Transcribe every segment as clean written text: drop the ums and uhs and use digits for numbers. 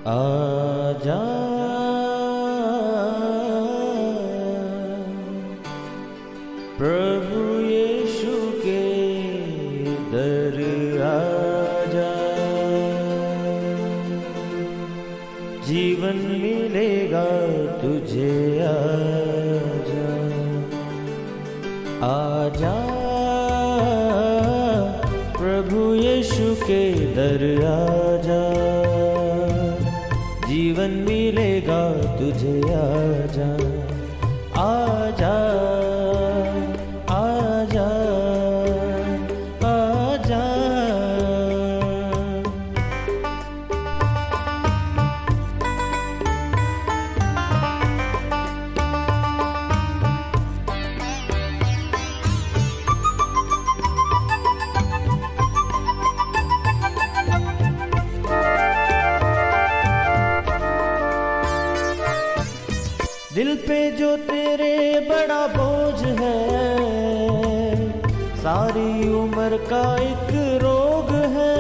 आजा प्रभु यीशु के दर आजा, जीवन मिलेगा तुझे। आजा आजा प्रभु यीशु के दर आजा, जीवन मिलेगा तुझे। आजा आजा आजा आजा। दिल पे जो तेरे बड़ा बोझ है, सारी उम्र का एक रोग है।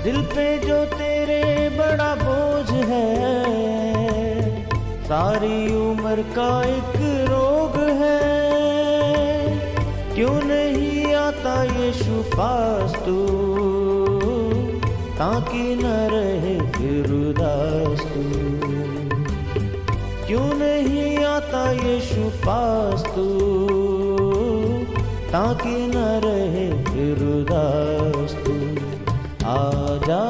दिल पे जो तेरे बड़ा बोझ है, सारी उम्र का एक रोग है। क्यों नहीं आता यीशु पास तू, ताकि न रहे फिर उदास तू। क्यों नहीं आता यीशु पास तू, ताकि न रहे फिर उदास तू। आजा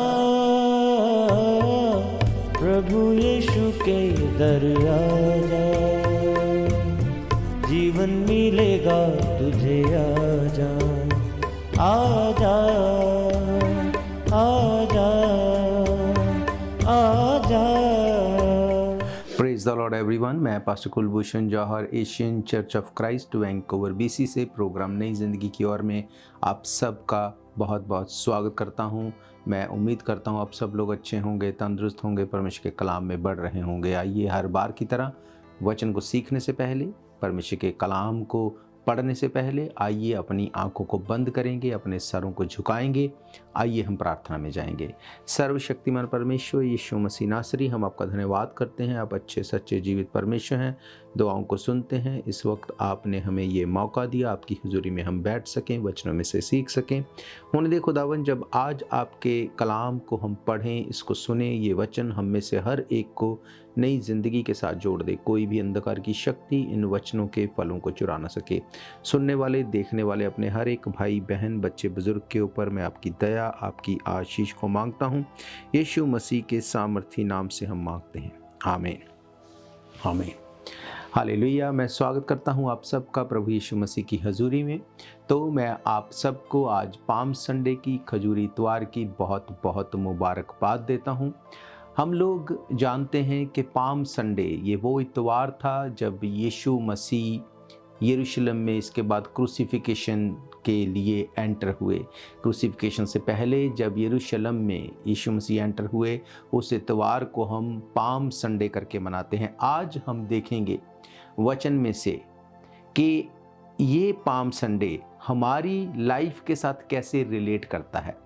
प्रभु यीशु के दर आजा, जीवन मिलेगा तुझे। आजा आजा आजा आजा। Praise the Lord everyone. मैं pastor Kulbhushan Johar, Asian church of Christ Vancouver BC से प्रोग्राम नई ज़िंदगी की ओर में आप सबका बहुत बहुत स्वागत करता हूं। मैं उम्मीद करता हूं आप सब लोग अच्छे होंगे, तंदुरुस्त होंगे, परमेश्वर के कलाम में बढ़ रहे होंगे। आइए हर बार की तरह वचन को सीखने से पहले, परमेश्वर के कलाम को पढ़ने से पहले आइए अपनी आंखों को बंद करेंगे, अपने सरों को झुकाएंगे। आइए हम प्रार्थना में जाएंगे। सर्वशक्तिमान परमेश्वर यीशु मसीह नासरी, हम आपका धन्यवाद करते हैं। आप अच्छे सच्चे जीवित परमेश्वर हैं, दुआओं को सुनते हैं। इस वक्त आपने हमें ये मौका दिया, आपकी हुजूरी में हम बैठ सकें, वचनों में से सीख सकें। होने दे खुदावन, जब आज आपके कलाम को हम पढ़ें, इसको सुने, ये वचन हम में से हर एक को नई ज़िंदगी के साथ जोड़ दे। कोई भी अंधकार की शक्ति इन वचनों के फलों को चुरा ना सके। सुनने वाले, देखने वाले अपने हर एक भाई बहन, बच्चे बुजुर्ग के ऊपर मैं आपकी दया, आपकी आशीष को मांगता हूँ। यीशु मसीह के सामर्थी नाम से हम मांगते हैं, आमीन आमीन हालेलुया। मैं स्वागत करता हूँ आप सबका प्रभु यीशु मसीह की हजूरी में। तो मैं आप सबको आज पाम संडे की, खजूरी इतवार की बहुत बहुत मुबारकबाद देता हूँ। हम लोग जानते हैं कि पाम संडे ये वो इतवार था जब यीशु मसीह यरूशलेम में, इसके बाद क्रूसिफिकेशन के लिए एंटर हुए। क्रूसिफिकेशन से पहले जब यरूशलेम में यीशु मसीह एंटर हुए, उस इतवार को हम पाम संडे करके मनाते हैं। आज हम देखेंगे वचन में से कि ये पाम संडे हमारी लाइफ के साथ कैसे रिलेट करता है।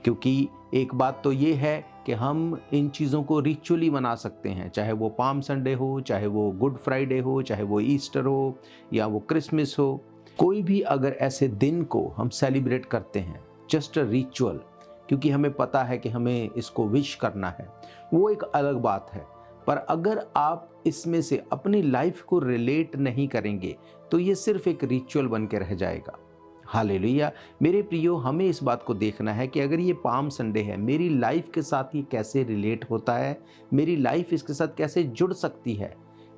क्योंकि एक बात तो ये है कि हम इन चीज़ों को रिचुअली मना सकते हैं, चाहे वो पाम संडे हो, चाहे वो गुड फ्राइडे हो, चाहे वो ईस्टर हो या वो क्रिसमस हो। कोई भी अगर ऐसे दिन को हम सेलिब्रेट करते हैं जस्ट अ रिचुअल, क्योंकि हमें पता है कि हमें इसको विश करना है, वो एक अलग बात है। पर अगर आप इसमें से अपनी लाइफ को रिलेट नहीं करेंगे तो ये सिर्फ एक रिचुअल बन के रह जाएगा। हालेलुया। मेरे प्रियो, हमें इस बात को देखना है कि अगर ये पाम संडे है, मेरी लाइफ के साथ ये कैसे रिलेट होता है, मेरी लाइफ इसके साथ कैसे जुड़ सकती है।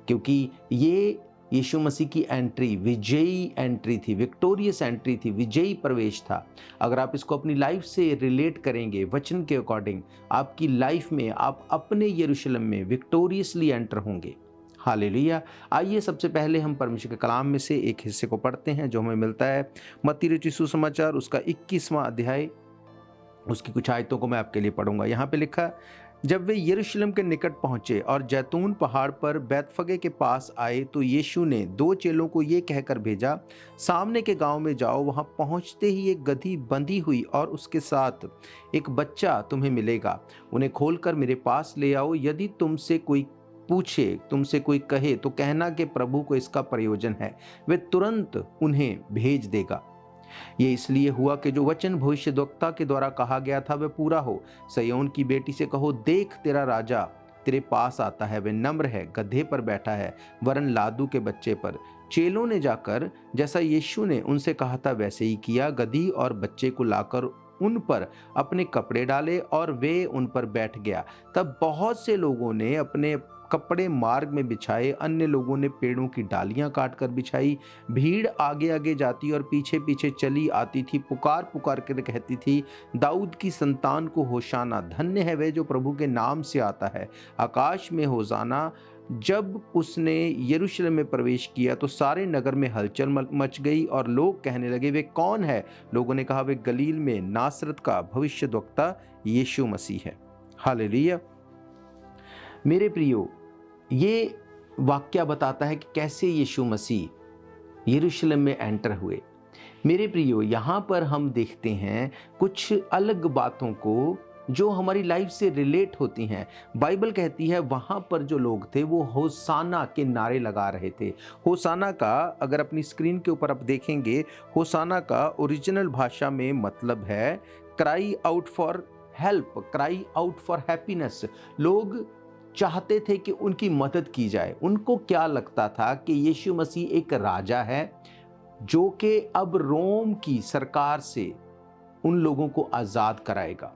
क्योंकि ये यीशु मसीह की एंट्री विजयी एंट्री थी, विक्टोरियस एंट्री थी, विजयी प्रवेश था। अगर आप इसको अपनी लाइफ से रिलेट करेंगे वचन के अकॉर्डिंग, आपकी लाइफ में आप अपने यरूशलेम में विक्टोरियसली एंटर होंगे। हालेलुया। आइए सबसे पहले हम परमेश्वर के कलाम में से एक हिस्से को पढ़ते हैं जो हमें मिलता है मत्ती रचित सुसमाचार उसका 21वां अध्याय। उसकी कुछ आयतों को मैं आपके लिए पढ़ूंगा। यहाँ पे लिखा, जब वे यरूशलेम के निकट पहुंचे और जैतून पहाड़ पर बैतफगे के पास आए तो यीशु ने 2 चेलों को ये कहकर भेजा, सामने के गांव में जाओ, वहां पहुंचते ही एक गदही बंधी हुई और उसके साथ एक बच्चा तुम्हें मिलेगा। उन्हें खोलकर मेरे पास ले आओ। यदि तुमसे कोई पूछे, तुमसे कोई कहे तो कहना कि प्रभु को इसका प्रयोजन है, वे तुरंत उन्हें भेज देगा। ये इसलिए हुआ कि जो वचन भविष्यद्वक्ता के द्वारा कहा गया था वह पूरा हो। सिय्योन की बेटी से कहो, देख तेरा राजा तेरे पास आता है, वह नम्र है, गधे पर बैठा है, वरन लादू के बच्चे पर। चेलों ने जाकर जैसा यीशु ने उनसे कहा था वैसे ही किया। गधी और बच्चे को लाकर उन पर अपने कपड़े डाले और वे उन पर बैठ गया। तब बहुत से लोगों ने अपने कपड़े मार्ग में बिछाए, अन्य लोगों ने पेड़ों की डालियां काटकर बिछाई। भीड़ आगे आगे जाती और पीछे पीछे चली आती थी, पुकार पुकार कर कहती थी, दाऊद की संतान को होशाना, धन्य है वह जो प्रभु के नाम से आता है, आकाश में होशाना। जब उसने यरूशलेम में प्रवेश किया तो सारे नगर में हलचल मच गई और लोग कहने लगे, वे कौन है? लोगों ने कहा, वे गलील में नासरत का भविष्यद्वक्ता यीशु मसीह है। हालेलुया। मेरे प्रियो, ये वाक्य बताता है कि कैसे यीशु मसीह यरूशलेम में एंटर हुए। मेरे प्रियो, यहाँ पर हम देखते हैं कुछ अलग बातों को जो हमारी लाइफ से रिलेट होती हैं। बाइबल कहती है वहाँ पर जो लोग थे वो होसाना के नारे लगा रहे थे। होसाना का अगर अपनी स्क्रीन के ऊपर आप देखेंगे, होसाना का ओरिजिनल भाषा में मतलब है cry out for help, cry out for happiness. लोग चाहते थे कि उनकी मदद की जाए। उनको क्या लगता था कि यीशु मसीह एक राजा है जो कि अब रोम की सरकार से उन लोगों को आज़ाद कराएगा।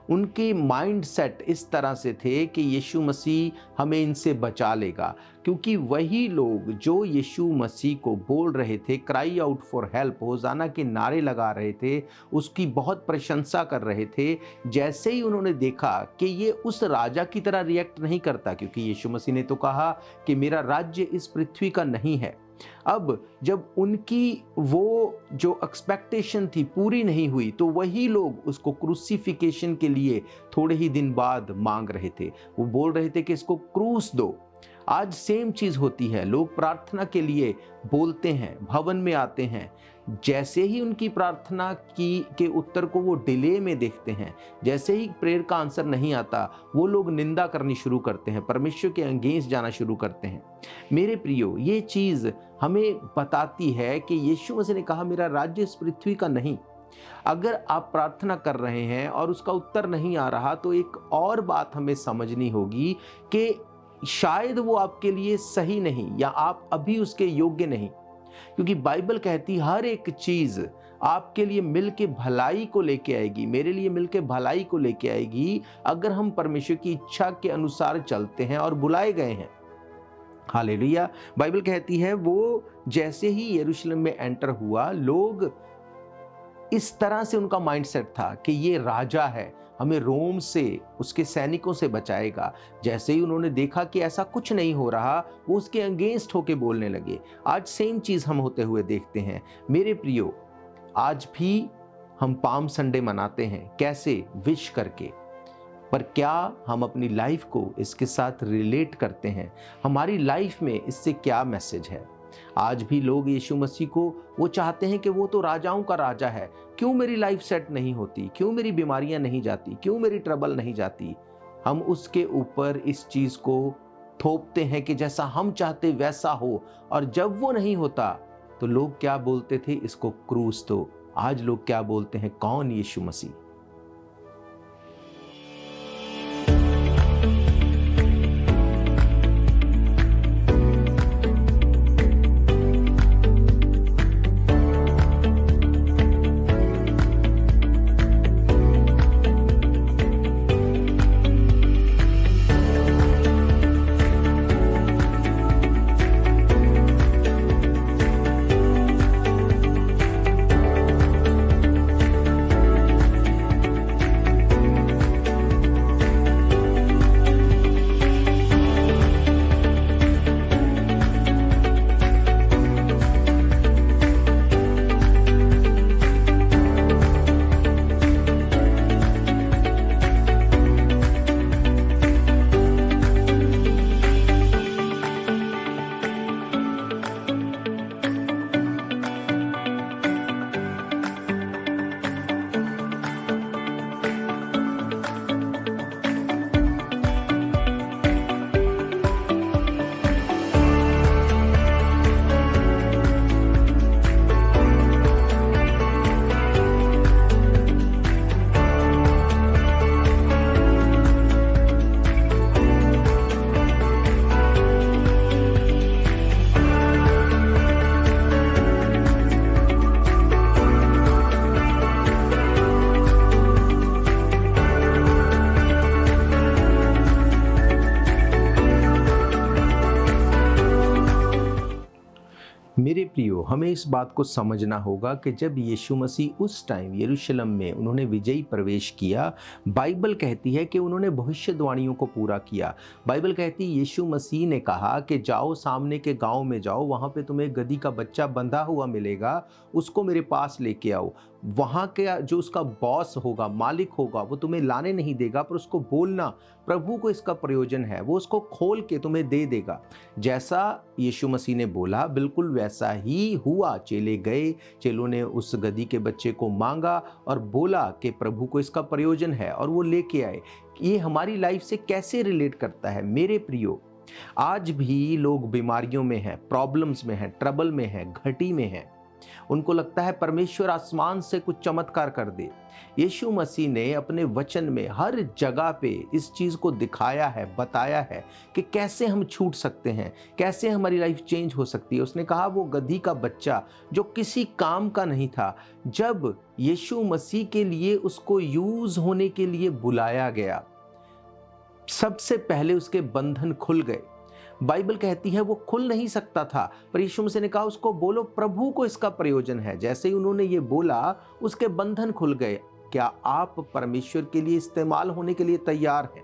उनके माइंडसेट इस तरह से थे कि यीशु मसीह हमें इनसे बचा लेगा, क्योंकि वही लोग जो यीशु मसीह को बोल रहे थे, क्राई आउट फॉर हेल्प, होसाना के नारे लगा रहे थे, उसकी बहुत प्रशंसा कर रहे थे। जैसे ही उन्होंने देखा कि ये उस राजा की तरह रिएक्ट नहीं करता, क्योंकि यीशु मसीह ने तो कहा कि मेरा राज्य इस पृथ्वी का नहीं है। अब जब उनकी वो जो एक्सपेक्टेशन थी पूरी नहीं हुई तो वही लोग उसको क्रूसिफिकेशन के लिए थोड़े ही दिन बाद मांग रहे थे। वो बोल रहे थे कि इसको क्रूस दो। आज सेम चीज होती है। लोग प्रार्थना के लिए बोलते हैं, भवन में आते हैं, जैसे ही उनकी प्रार्थना के उत्तर को वो डिले में देखते हैं, जैसे ही प्रेयर का आंसर नहीं आता, वो लोग निंदा करनी शुरू करते हैं, परमेश्वर के अगेंस्ट जाना शुरू करते हैं। मेरे प्रियो, ये चीज हमें बताती है कि यीशु मसीह ने कहा मेरा राज्य इस पृथ्वी का नहीं। अगर आप प्रार्थना कर रहे हैं और उसका उत्तर नहीं आ रहा तो एक और बात हमें समझनी होगी कि शायद वो आपके लिए सही नहीं, या आप अभी उसके योग्य नहीं। क्योंकि बाइबल कहती हर एक चीज आपके लिए मिलके भलाई को लेके आएगी, मेरे लिए मिलके भलाई को लेके आएगी, अगर हम परमेश्वर की इच्छा के अनुसार चलते हैं और बुलाए गए हैं। हालेलुया। बाइबल कहती है वो जैसे ही यरूशलेम में एंटर हुआ, लोग इस तरह से उनका माइंडसेट था कि ये राजा है, हमें रोम से, उसके सैनिकों से बचाएगा। जैसे ही उन्होंने देखा कि ऐसा कुछ नहीं हो रहा, वो उसके अगेंस्ट होके बोलने लगे। आज सेम चीज हम होते हुए देखते हैं। मेरे प्रियो, आज भी हम पाम संडे मनाते हैं, कैसे? विश करके। पर क्या हम अपनी लाइफ को इसके साथ रिलेट करते हैं? हमारी लाइफ में इससे क्या मैसेज है? आज भी लोग यीशु मसीह को वो चाहते हैं कि वो तो राजाओं का राजा है, क्यों मेरी लाइफ सेट नहीं होती, क्यों मेरी बीमारियां नहीं जाती, क्यों मेरी ट्रबल नहीं जाती। हम उसके ऊपर इस चीज को थोपते हैं कि जैसा हम चाहते वैसा हो, और जब वो नहीं होता तो लोग क्या बोलते थे? इसको क्रूस दो। आज लोग क्या बोलते हैं? कौन? यीशु मसीह। प्रियो, हमें इस बात को समझना होगा कि जब यीशु मसीह उस टाइम यरूशलेम में उन्होंने विजयी प्रवेश किया, बाइबल कहती है कि उन्होंने भविष्यवाणियों को पूरा किया। बाइबल कहती है यीशु मसीह ने कहा कि जाओ सामने के गांव में जाओ, वहाँ पे तुम्हें गधी का बच्चा बंधा हुआ मिलेगा, उसको मेरे पास लेके आओ। वहाँ के जो उसका बॉस होगा, मालिक होगा, वो तुम्हें लाने नहीं देगा, पर उसको बोलना प्रभु को इसका प्रयोजन है, वो उसको खोल के तुम्हें दे देगा। जैसा यीशु मसीह ने बोला बिल्कुल वैसा ही हुआ। चेले गए, चेलों ने उस गधी के बच्चे को मांगा और बोला कि प्रभु को इसका प्रयोजन है, और वो लेके आए। ये हमारी लाइफ से कैसे रिलेट करता है मेरे प्रियो? आज भी लोग बीमारियों में हैं, प्रॉब्लम्स में हैं, ट्रबल में हैं, घटी में हैं। उनको लगता है परमेश्वर आसमान से कुछ चमत्कार कर दे। यीशु मसीह ने अपने वचन में हर जगह पे इस चीज को दिखाया है, बताया है कि कैसे हम छूट सकते हैं, कैसे हमारी लाइफ चेंज हो सकती है। उसने कहा वो गधी का बच्चा जो किसी काम का नहीं था, जब यीशु मसीह के लिए उसको यूज होने के लिए बुलाया गया, सबसे पहले उसके बंधन खुल गए। बाइबल कहती है वो खुल नहीं सकता था, पर यीशु मसीह ने कहा उसको बोलो प्रभु को इसका प्रयोजन है। जैसे ही उन्होंने ये बोला, उसके बंधन खुल गए। क्या आप परमेश्वर के लिए इस्तेमाल होने के लिए तैयार हैं?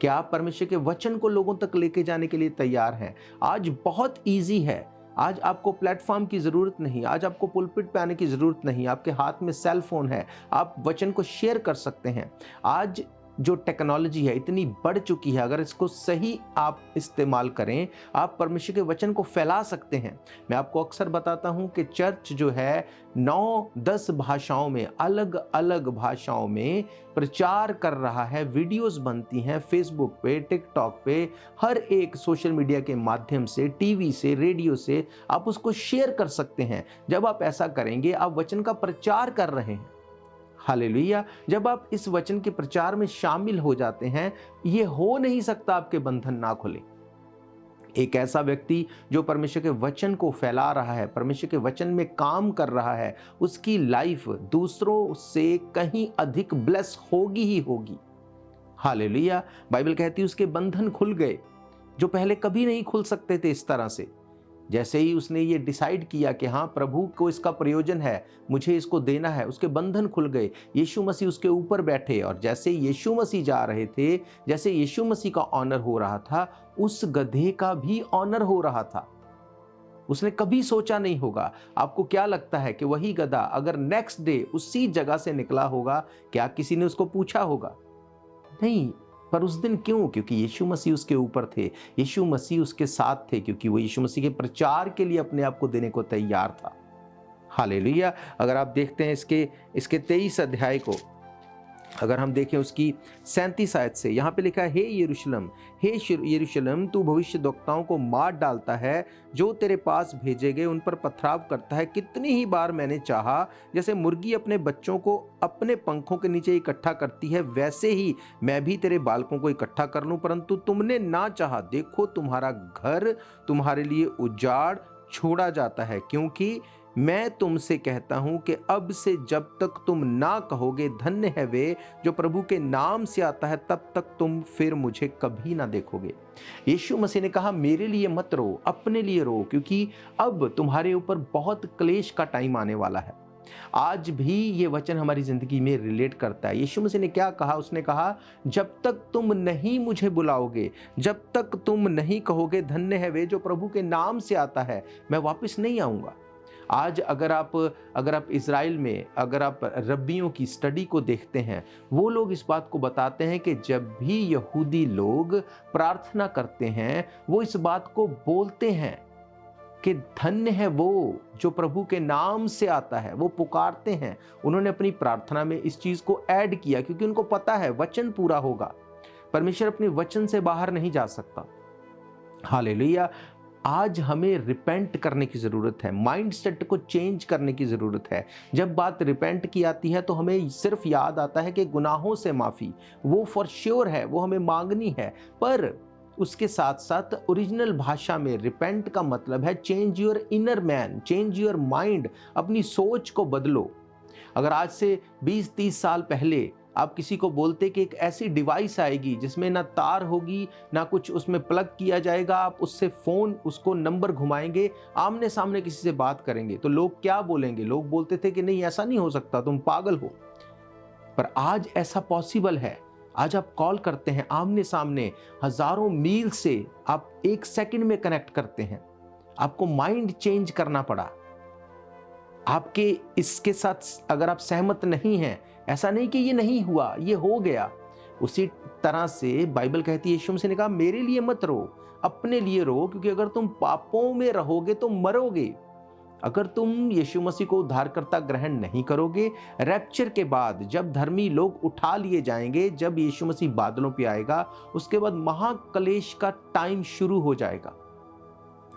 क्या आप परमेश्वर के वचन को लोगों तक लेके जाने के लिए तैयार हैं? आज बहुत ईजी है। आज आपको प्लेटफॉर्म की ज़रूरत नहीं, आज आपको पुलपिट पे आने की ज़रूरत नहीं। आपके हाथ में सेल फोन है, आप वचन को शेयर कर सकते हैं। आज जो टेक्नोलॉजी है इतनी बढ़ चुकी है, अगर इसको सही आप इस्तेमाल करें, आप परमेश्वर के वचन को फैला सकते हैं। मैं आपको अक्सर बताता हूं कि चर्च जो है 9-10 भाषाओं में, अलग अलग भाषाओं में प्रचार कर रहा है। वीडियोस बनती हैं फेसबुक पे, टिकटॉक पे, हर एक सोशल मीडिया के माध्यम से, टीवी से, रेडियो से आप उसको शेयर कर सकते हैं। जब आप ऐसा करेंगे, आप वचन का प्रचार कर रहे हैं। हालेलुया। जब आप इस वचन के प्रचार में शामिल हो जाते हैं, ये हो नहीं सकता आपके बंधन ना खुले। एक ऐसा व्यक्ति जो परमेश्वर के वचन को फैला रहा है, परमेश्वर के वचन में काम कर रहा है, उसकी लाइफ दूसरों से कहीं अधिक ब्लेस होगी ही होगी। हालेलुया। बाइबल कहती है उसके बंधन खुल गए, जो पहले कभी नहीं खुल सकते थे इस तरह से। जैसे ही उसने ये डिसाइड किया कि हाँ प्रभु को इसका प्रयोजन है, मुझे इसको देना है, उसके बंधन खुल गए। यीशु मसीह उसके ऊपर बैठे, और जैसे यीशु मसीह जा रहे थे, जैसे यीशु मसीह का ऑनर हो रहा था, उस गधे का भी ऑनर हो रहा था। उसने कभी सोचा नहीं होगा। आपको क्या लगता है कि वही गधा अगर नेक्स्ट डे उसी जगह से निकला होगा, क्या किसी ने उसको पूछा होगा? नहीं। पर उस दिन क्यों? क्योंकि यीशु मसीह उसके ऊपर थे, यीशु मसीह उसके साथ थे, क्योंकि वो यीशु मसीह के प्रचार के लिए अपने आप को देने को तैयार था। हालेलुया। अगर आप देखते हैं इसके 23 अध्याय को, अगर हम देखें उसकी 37 आयत से, यहाँ पे लिखा है, हे यरूशलेम, तू भविष्यद्वक्ताओं को मार डालता है, जो तेरे पास भेजे गए उन पर पथराव करता है। कितनी ही बार मैंने चाहा, जैसे मुर्गी अपने बच्चों को अपने पंखों के नीचे इकट्ठा करती है, वैसे ही मैं भी तेरे बालकों को इकट्ठा कर लूं, परंतु तुमने ना चाहा। देखो तुम्हारा घर तुम्हारे लिए उजाड़ छोड़ा जाता है, क्योंकि मैं तुमसे कहता हूं कि अब से जब तक तुम ना कहोगे धन्य है वे जो प्रभु के नाम से आता है, तब तक तुम फिर मुझे कभी ना देखोगे। यीशु मसीह ने कहा मेरे लिए मत रो, अपने लिए रो, क्योंकि अब तुम्हारे ऊपर बहुत क्लेश का टाइम आने वाला है। आज भी ये वचन हमारी जिंदगी में रिलेट करता है। यीशु मसीह ने क्या कहा? उसने कहा जब तक तुम नहीं मुझे बुलाओगे, जब तक तुम नहीं कहोगे धन्य है वे जो प्रभु के नाम से आता है, मैं वापस नहीं आऊंगा। आज अगर आप इज़राइल में अगर आप रब्बियों की स्टडी को देखते हैं, वो लोग इस बात को बताते हैं कि जब भी यहूदी लोग प्रार्थना करते हैं, वो इस बात को बोलते हैं कि धन्य है वो जो प्रभु के नाम से आता है। वो पुकारते हैं। उन्होंने अपनी प्रार्थना में इस चीज़ को ऐड किया, क्योंकि उनको पता है वचन पूरा होगा। परमेश्वर अपने वचन से बाहर नहीं जा सकता। हालेलुया। आज हमें रिपेंट करने की ज़रूरत है, माइंड सेट को चेंज करने की ज़रूरत है। जब बात रिपेंट की आती है तो हमें सिर्फ याद आता है कि गुनाहों से माफ़ी, वो फॉर श्योर है, वो हमें मांगनी है, पर उसके साथ साथ ओरिजिनल भाषा में रिपेंट का मतलब है change your inner man, change your mind, अपनी सोच को बदलो। अगर आज से 20-30 साल पहले आप किसी को बोलते कि एक ऐसी डिवाइस आएगी जिसमें ना तार होगी ना कुछ उसमें प्लग किया जाएगा, आप उससे फ़ोन उसको नंबर घुमाएंगे, आमने सामने किसी से बात करेंगे, तो लोग क्या बोलेंगे? लोग बोलते थे कि नहीं ऐसा नहीं हो सकता, तुम पागल हो। पर आज ऐसा पॉसिबल है। आज आप कॉल करते हैं आमने सामने, हजारों मील से आप 1 सेकंड में कनेक्ट करते हैं। आपको माइंड चेंज करना पड़ा। आपके इसके साथ अगर आप सहमत नहीं हैं, ऐसा नहीं कि ये नहीं हुआ, ये हो गया। उसी तरह से बाइबल कहती है, यीशु मसीह ने कहा मेरे लिए मत रो, अपने लिए रो, क्योंकि अगर तुम पापों में रहोगे तो मरोगे। अगर तुम यीशु मसीह को उद्धारकर्ता ग्रहण नहीं करोगे, रैप्चर के बाद जब धर्मी लोग उठा लिए जाएंगे, जब यीशु मसीह बादलों पे आएगा, उसके बाद महाक्लेश का टाइम शुरू हो जाएगा।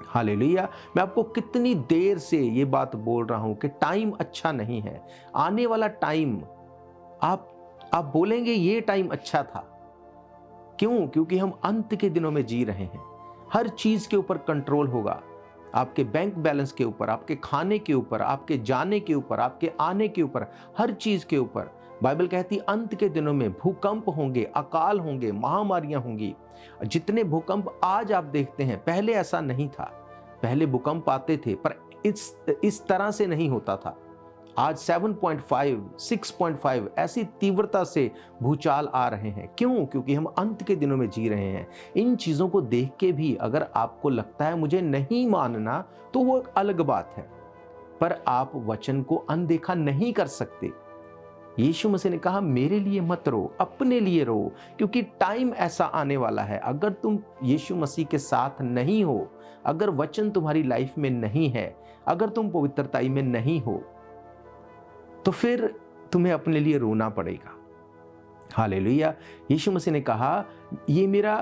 हालेलुया। मैं आपको कितनी देर से ये बात बोल रहा हूं कि टाइम अच्छा नहीं है। आने वाला टाइम आप बोलेंगे ये टाइम अच्छा था। क्यों? क्योंकि हम अंत के दिनों में जी रहे हैं। हर चीज के ऊपर कंट्रोल होगा, आपके बैंक बैलेंस के ऊपर, आपके खाने के ऊपर, आपके जाने के ऊपर, आपके आने के ऊपर, हर चीज के ऊपर। बाइबल कहती अंत के दिनों में भूकंप होंगे, अकाल होंगे, महामारियां होंगी। जितने भूकंप आज आप देखते हैं, पहले ऐसा नहीं था। पहले भूकंप आते थे पर इस तरह से नहीं होता था। आज 7.5, 6.5 ऐसी तीव्रता से भूचाल आ रहे हैं। क्यों? क्योंकि हम अंत के दिनों में जी रहे हैं। इन चीजों को देख के भी अगर आपको लगता है मुझे नहीं मानना, तो वो एक अलग बात है, पर आप वचन को अनदेखा नहीं कर सकते। यीशु मसीह ने कहा मेरे लिए मत रो, अपने लिए रो, क्योंकि टाइम ऐसा आने वाला है। अगर तुम यीशु मसीह के साथ नहीं हो, अगर वचन तुम्हारी लाइफ में नहीं है, अगर तुम पवित्रताई में नहीं हो, तो फिर तुम्हें अपने लिए रोना पड़ेगा। हालेलुया। यीशु मसीह ने कहा ये मेरा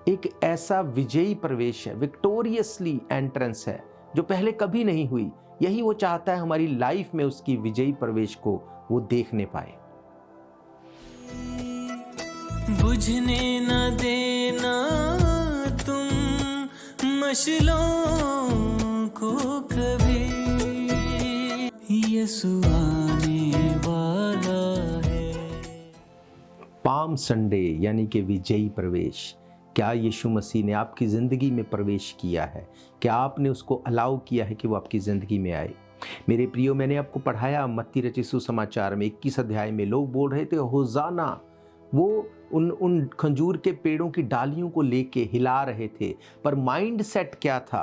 एक ऐसा विजयी प्रवेश है, विक्टोरियसली एंट्रेंस है, जो पहले कभी नहीं हुई। यही वो चाहता है हमारी लाइफ में, उसकी विजयी प्रवेश को वो देखने पाए। बुझने न देना तुम मशलों को कभी, यीशु आने वाला है। पाम संडे यानी कि विजयी प्रवेश। क्या यीशु मसीह ने आपकी ज़िंदगी में प्रवेश किया है? क्या आपने उसको अलाउ किया है कि वो आपकी ज़िंदगी में आए? मेरे प्रियो, मैंने आपको पढ़ाया मत्ती रचित सुसमाचार में 21 अध्याय में लोग बोल रहे थे होजाना। वो उन खंजूर के पेड़ों की डालियों को लेके हिला रहे थे, पर माइंड सेट क्या था?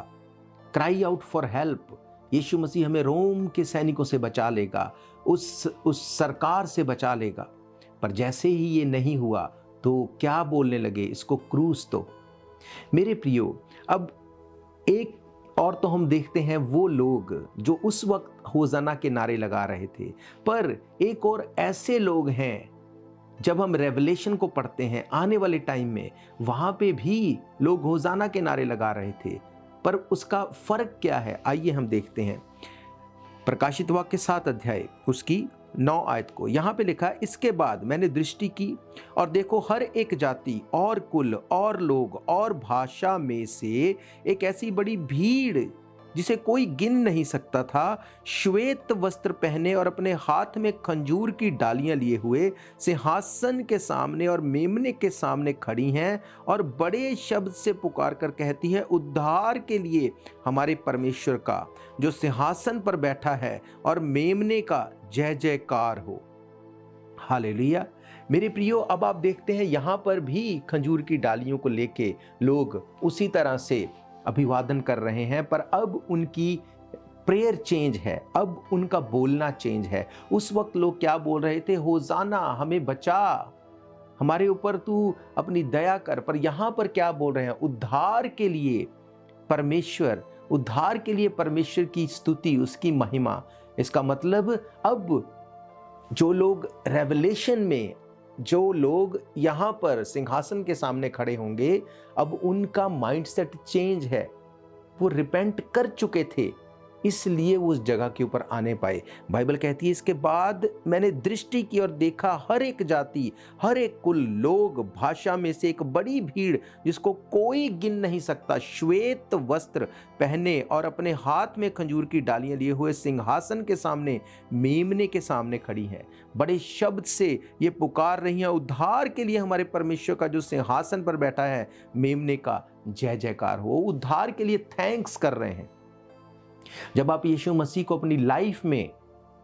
Cry out for help. Yeshu Masih हमें रोम के सैनिकों से बचा लेगा, उस सरकार से बचा लेगा। पर जैसे ही ये नहीं हुआ तो क्या बोलने लगे? इसको क्रूस दो। मेरे प्रियो, अब एक और तो हम देखते हैं वो लोग जो उस वक्त होजाना के नारे लगा रहे थे, पर एक और ऐसे लोग हैं, जब हम रेवलेशन को पढ़ते हैं आने वाले टाइम में, वहां पे भी लोग होजाना के नारे लगा रहे थे। पर उसका फर्क क्या है? आइए हम देखते हैं। प्रकाशित वाक्य 7 अध्याय उसकी 9 आयत को। यहाँ पे लिखा है, इसके बाद मैंने दृष्टि की और देखो हर एक जाति और कुल और लोग और भाषा में से एक ऐसी बड़ी भीड़ जिसे कोई गिन नहीं सकता था, श्वेत वस्त्र पहने और अपने हाथ में खंजूर की डालियां लिए हुए सिंहासन के सामने और मेमने के सामने खड़ी हैं और बड़े शब्द से पुकार कर कहती है, उद्धार के लिए हमारे परमेश्वर का जो सिंहासन पर बैठा है और मेमने का जय जयकार हो। हालेलुया। मेरे प्रियो, अब आप देखते हैं यहाँ पर भी खंजूर की डालियों को लेके लोग उसी तरह से अभिवादन कर रहे हैं, पर अब उनकी प्रेयर चेंज है, अब उनका बोलना चेंज है। उस वक्त लोग क्या बोल रहे थे? होजाना, हमें बचा, हमारे ऊपर तू अपनी दया कर। पर यहाँ पर क्या बोल रहे हैं? उद्धार के लिए परमेश्वर, उद्धार के लिए परमेश्वर की स्तुति, उसकी महिमा। इसका मतलब अब जो लोग रेवलेशन में, जो लोग यहाँ पर सिंहासन के सामने खड़े होंगे, अब उनका माइंडसेट चेंज है। वो रिपेंट कर चुके थे, इसलिए वो उस जगह के ऊपर आने पाए। बाइबल कहती है इसके बाद मैंने दृष्टि की और देखा हर एक जाति, हर एक कुल, लोग, भाषा में से एक बड़ी भीड़ जिसको कोई गिन नहीं सकता, श्वेत वस्त्र पहने और अपने हाथ में खंजूर की डालियां लिए हुए सिंहासन के सामने, मेमने के सामने खड़ी हैं। बड़े शब्द से ये पुकार रही हैं, उद्धार के लिए हमारे परमेश्वर का जो सिंहासन पर बैठा है, मेमने का जय जयकार हो। उद्धार के लिए थैंक्स कर रहे हैं। जब आप यीशु मसीह को अपनी लाइफ में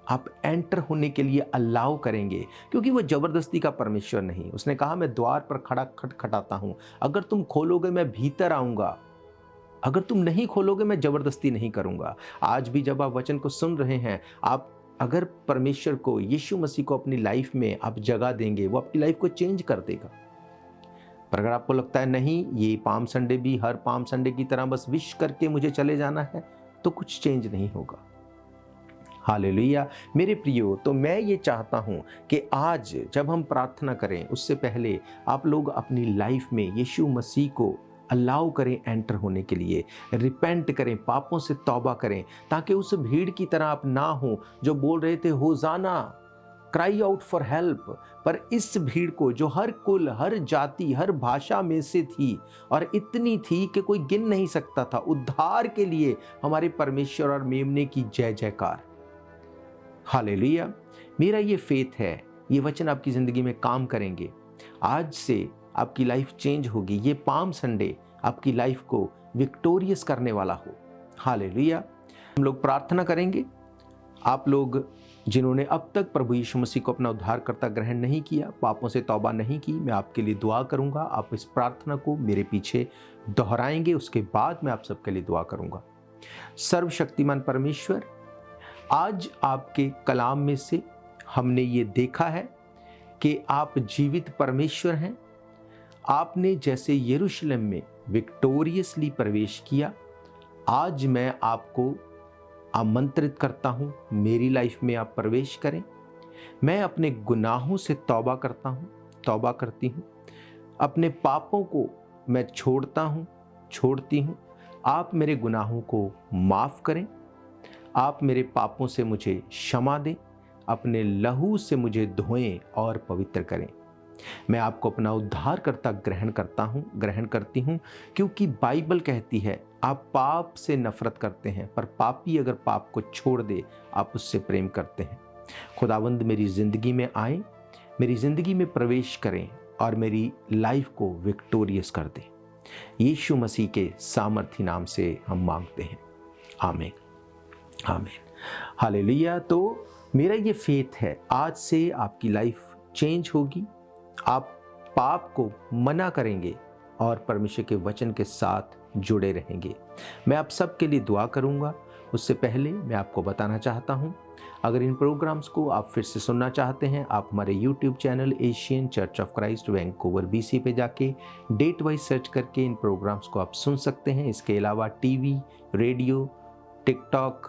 आप एंटर होने के लिए अलाउ करेंगे, क्योंकि वो जबरदस्ती का परमेश्वर नहीं। उसने कहा मैं द्वार पर खड़ा खटखटाता हूं, अगर तुम खोलोगे मैं भीतर आऊंगा, अगर तुम नहीं खोलोगे मैं जबरदस्ती नहीं करूंगा। आज भी जब आप वचन को सुन रहे हैं, आप अगर परमेश्वर को, यीशु मसीह को अपनी लाइफ में आप जगह देंगे, वो आपकी लाइफ को चेंज कर देगा। पर अगर आपको लगता है नहीं, ये पाम संडे भी हर पाम संडे की तरह बस विश करके मुझे चले जाना है, तो कुछ चेंज नहीं होगा। हालेलुया मेरे प्रियो। तो मैं ये चाहता हूं कि आज जब हम प्रार्थना करें, उससे पहले आप लोग अपनी लाइफ में यीशु मसीह को अलाउ करें एंटर होने के लिए, रिपेंट करें, पापों से तौबा करें, ताकि उस भीड़ की तरह आप ना हो जो बोल रहे थे होजाना, क्राई आउट फॉर हेल्प। पर इस भीड़ को जो हर कुल, हर जाति, हर भाषा में से थी और इतनी थी कि कोई गिन नहीं सकता था, उद्धार के लिए हमारे परमेश्वर और मेमने की जय जयकार। हालेलुया मेरा ये फेथ है, ये वचन आपकी जिंदगी में काम करेंगे। आज से आपकी लाइफ चेंज होगी। ये पाम संडे आपकी लाइफ को विक्टोरियस करने वाला हो। हालेलुया हम लोग प्रार्थना करेंगे। आप लोग जिन्होंने अब तक प्रभु यीशु मसीह को अपना उद्धारकर्ता ग्रहण नहीं किया, पापों से तौबा नहीं की, मैं आपके लिए दुआ करूंगा। आप इस प्रार्थना को मेरे पीछे दोहराएंगे, उसके बाद मैं आप सबके लिए दुआ करूंगा। सर्वशक्तिमान परमेश्वर, आज आपके कलाम में से हमने ये देखा है कि आप जीवित परमेश्वर हैं। आपने जैसे यरूशलेम में विक्टोरियसली प्रवेश किया, आज मैं आपको आमंत्रित करता हूं, मेरी लाइफ में आप प्रवेश करें। मैं अपने गुनाहों से तौबा करता हूं, तौबा करती हूं। अपने पापों को मैं छोड़ता हूं, छोड़ती हूं। आप मेरे गुनाहों को माफ़ करें। आप मेरे पापों से मुझे क्षमा दें, अपने लहू से मुझे धोएं और पवित्र करें। मैं आपको अपना उद्धारकर्ता ग्रहण करती हूँ, क्योंकि बाइबल कहती है आप पाप से नफरत करते हैं, पर पापी अगर पाप को छोड़ दे आप उससे प्रेम करते हैं। खुदावंद मेरी ज़िंदगी में आए, मेरी ज़िंदगी में प्रवेश करें और मेरी लाइफ को विक्टोरियस कर दें। यीशु मसीह के सामर्थी नाम से हम मांगते हैं, आमीन आमीन हालेलुया। तो मेरा ये फेथ है, आज से आपकी लाइफ चेंज होगी। आप पाप को मना करेंगे और परमेश्वर के वचन के साथ जुड़े रहेंगे। मैं आप सबके लिए दुआ करूंगा। उससे पहले मैं आपको बताना चाहता हूं, अगर इन प्रोग्राम्स को आप फिर से सुनना चाहते हैं, आप हमारे YouTube channel Asian church of Christ Vancouver BC पे जाके डेट वाइज सर्च करके इन प्रोग्राम्स को आप सुन सकते हैं। इसके अलावा TV, radio, TikTok,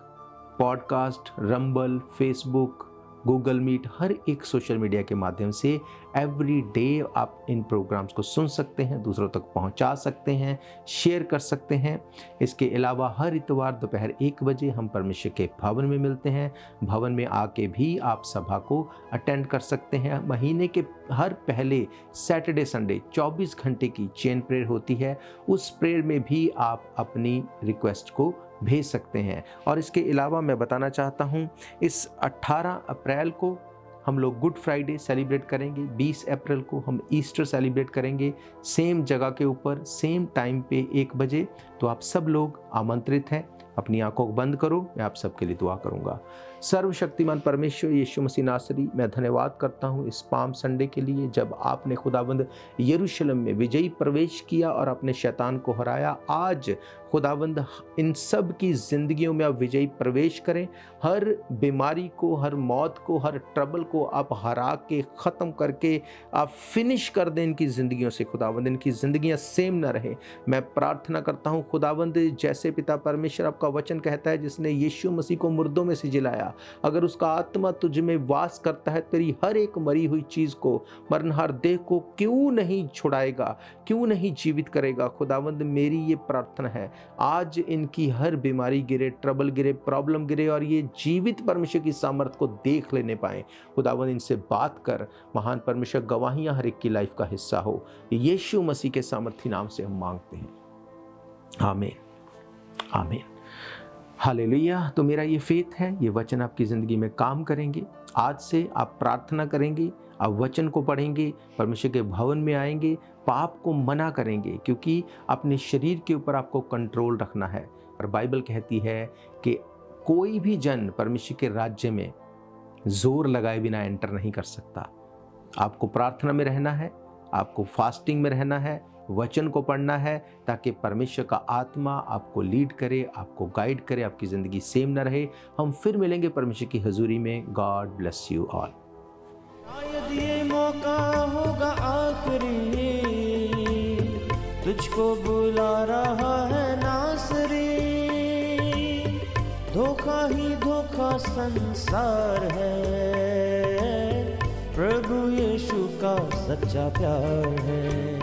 podcast, Rumble, Facebook, Google Meet, हर एक सोशल मीडिया के माध्यम से एवरी डे आप इन प्रोग्राम्स को सुन सकते हैं, दूसरों तक पहुंचा सकते हैं, शेयर कर सकते हैं। इसके अलावा हर इतवार दोपहर 1 बजे हम परमेश्वर के भवन में मिलते हैं। भवन में आके भी आप सभा को अटेंड कर सकते हैं। महीने के हर पहले सैटरडे संडे 24 घंटे की चेन प्रेयर होती है, उस प्रेयर में भी आप अपनी रिक्वेस्ट को भेज सकते हैं। और इसके अलावा मैं बताना चाहता हूं, इस 18 अप्रैल को हम लोग गुड फ्राइडे सेलिब्रेट करेंगे, 20 अप्रैल को हम ईस्टर सेलिब्रेट करेंगे, सेम जगह के ऊपर सेम टाइम पे 1 बजे। तो आप सब लोग आमंत्रित हैं। अपनी आंखों को बंद करो, मैं आप सबके लिए दुआ करूंगा। सर्वशक्तिमान परमेश्वर यीशु मसीह नासरी, मैं धन्यवाद करता हूं इस पाम संडे के लिए, जब आपने खुदावंद यरूशलेम में विजयी प्रवेश किया और अपने शैतान को हराया। आज खुदावंद इन सब की जिंदगियों में आप विजयी प्रवेश करें। हर बीमारी को, हर मौत को, हर ट्रबल को आप हरा के ख़त्म करके आप फिनिश कर दें इनकी ज़िंदगियों से। खुदावंद इनकी ज़िंदगियां सेम ना रहे। मैं प्रार्थना करता हूं खुदावंद, जैसे पिता परमेश्वर आपका वचन कहता है, जिसने यीशु मसीह को मुर्दों में से जिलाया, अगर उसका आत्मा तुझ में वास करता है, तेरी हर एक मरी हुई चीज़ को, मरनहार देह को क्यों नहीं छुड़ाएगा, क्यों नहीं जीवित करेगा। खुदावंद मेरी ये प्रार्थना है, आज इनकी हर बीमारी गिरे, ट्रबल गिरे, प्रॉब्लम गिरे और ये जीवित परमेश्वर की सामर्थ को देख लेने पाएँ। खुदावंद इनसे बात कर, महान परमेश्वर गवाहियाँ हर एक की लाइफ का हिस्सा हो। यीशु मसीह के सामर्थी नाम से हम मांगते हैं, आमीन आमीन। हालेलुया। तो मेरा ये फेथ है, ये वचन आपकी ज़िंदगी में काम करेंगे। आज से आप प्रार्थना करेंगे, आप वचन को पढ़ेंगे, परमेश्वर के भवन में आएंगे, पाप को मना करेंगे, क्योंकि अपने शरीर के ऊपर आपको कंट्रोल रखना है। और बाइबल कहती है कि कोई भी जन परमेश्वर के राज्य में जोर लगाए बिना एंटर नहीं कर सकता। आपको प्रार्थना में रहना है, आपको फास्टिंग में रहना है, वचन को पढ़ना है, ताकि परमेश्वर का आत्मा आपको लीड करे, आपको गाइड करे, आपकी ज़िंदगी सेम ना रहे। हम फिर मिलेंगे परमेश्वर की हजूरी में। God bless you all. शायद ये मौका होगा आखिरी, तुझको बुला रहा है नासरी। धोखा ही धोखा संसार है, प्रभु यीशु का सच्चा प्यार है।